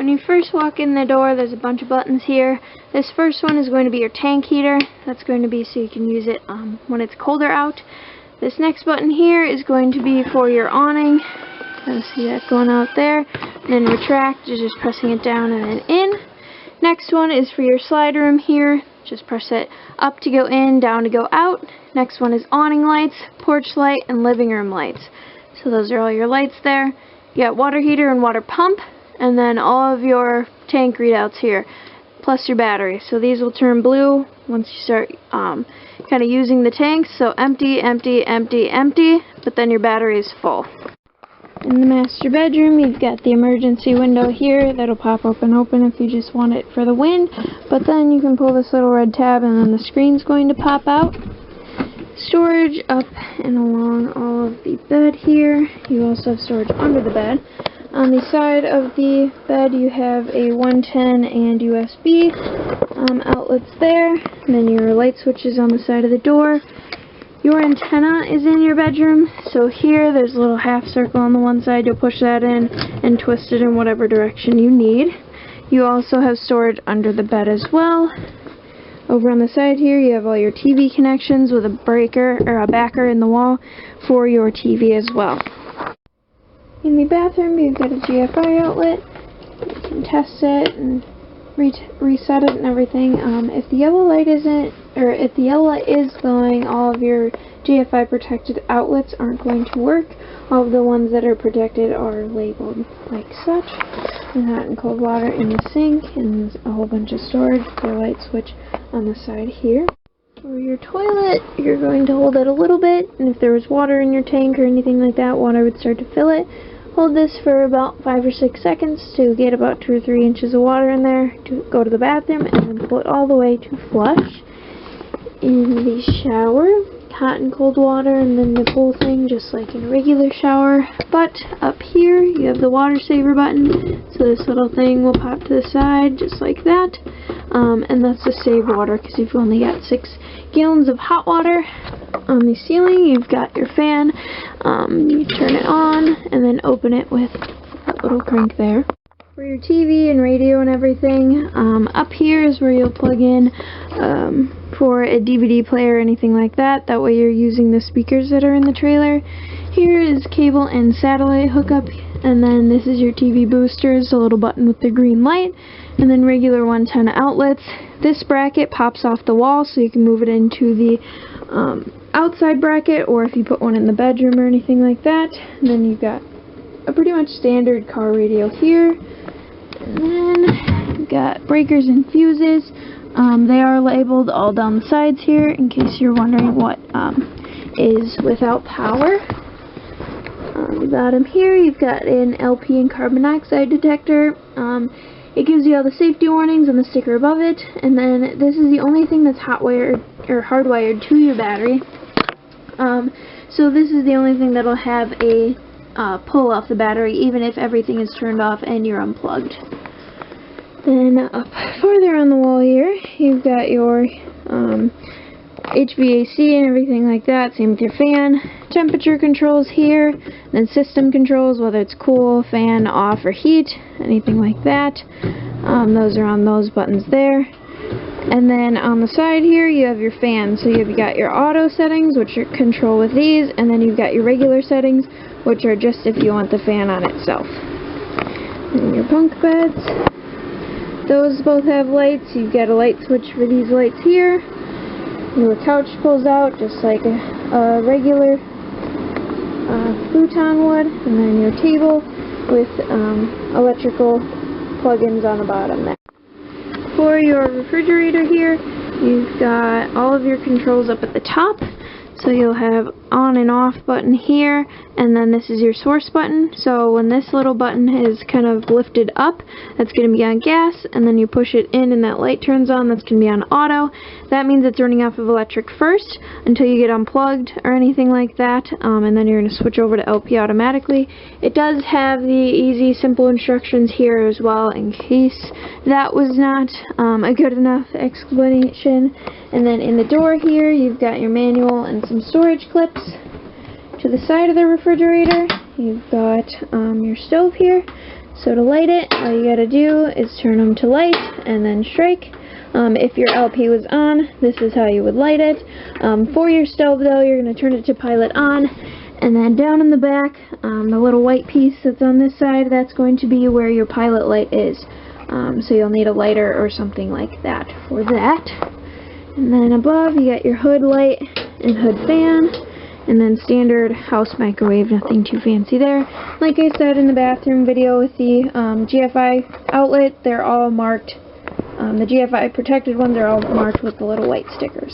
When you first walk in the door, there's a bunch of buttons here. This first one is going to be your tank heater. That's going to be so you can use it when it's colder out. This next button here is going to be for your awning. You see that going out there. And then retract is just pressing it down and then in. Next one is for your slide room here. Just press it up to go in, down to go out. Next one is awning lights, porch light, and living room lights. So those are all your lights there. You got water heater and water pump, and then all of your tank readouts here, plus your battery. So these will turn blue once you start kind of using the tanks. So empty, empty, empty, empty, but then your battery is full. In the master bedroom, you've got the emergency window here that'll pop open if you just want it for the wind, but then you can pull this little red tab and then the screen's going to pop out. Storage up and along all of the bed here. You also have storage under the bed. On the side of the bed you have a 110 and USB outlets there, and then your light switches on the side of the door. Your antenna is in your bedroom, so here there's a little half circle on the one side. You'll push that in and twist it in whatever direction you need. You also have storage under the bed as well. Over on the side here you have all your TV connections with a breaker or a backer in the wall for your TV as well. In the bathroom you've got a GFI outlet. You can test it and reset it and everything. If the yellow light isn't, or if the yellow light is glowing, all of your GFI protected outlets aren't going to work. All of the ones that are protected are labeled like such. And hot and cold water in the sink, and a whole bunch of storage for a light switch on the side here. For your toilet, you're going to hold it a little bit, and if there was water in your tank or anything like that, water would start to fill it. Hold this for about 5 or 6 seconds to get about 2 or 3 inches of water in there to go to the bathroom, and then pull it all the way to flush. In the shower, hot and cold water and then the whole thing just like in a regular shower. But up here you have the water saver button, so this little thing will pop to the side just like that, and that's to save water because you've only got 6 gallons of hot water. On the ceiling you've got your fan. You turn it on and then open it with that little crank there. For your TV and radio and everything, up here is where you'll plug in for a DVD player or anything like that. That way you're using the speakers that are in the trailer. Here is cable and satellite hookup, and then this is your TV boosters, a little button with the green light, and then regular 110 outlets. This bracket pops off the wall so you can move it into the outside bracket, or if you put one in the bedroom or anything like that. And then you've got a pretty much standard car radio here. And then you've got breakers and fuses. They are labeled all down the sides here in case you're wondering what is without power. On the bottom here you've got an LP and carbon monoxide detector. It gives you all the safety warnings on the sticker above it, and then this is the only thing that's hot-wired or hardwired to your battery. So this is the only thing that'll have a pull off the battery even if everything is turned off and you're unplugged. Then up farther on the wall here you've got your HVAC and everything like that, same with your fan. Temperature controls here, then system controls, whether it's cool, fan, off, or heat, anything like that. Those are on those buttons there. And then on the side here you have your fan, so you've got your auto settings, which you control with these, and then you've got your regular settings, which are just if you want the fan on itself. And your bunk beds, those both have lights. You've got a light switch for these lights here. Your couch pulls out just like a regular futon would, and then your table with electrical plug-ins on the bottom there. For your refrigerator here, you've got all of your controls up at the top. So you'll have on and off button here, and then this is your source button. So when this little button is kind of lifted up, that's going to be on gas, and then you push it in and that light turns on, that's going to be on auto. That means it's running off of electric first until you get unplugged or anything like that, and then you're going to switch over to LP automatically. It does have the easy, simple instructions here as well in case that was not a good enough explanation. And then in the door here, you've got your manual and some storage clips. To the side of the refrigerator, you've got your stove here. So to light it, all you gotta do is turn them to light and then strike. If your LP was on, this is how you would light it. For your stove though, you're going to turn it to pilot on, and then down in the back, the little white piece that's on this side, that's going to be where your pilot light is. So you'll need a lighter or something like that for that. And then above you got your hood light and hood fan, and then standard house microwave, nothing too fancy there. Like I said in the bathroom video with the GFI outlet, they're all marked. The GFI protected ones are all marked with the little white stickers.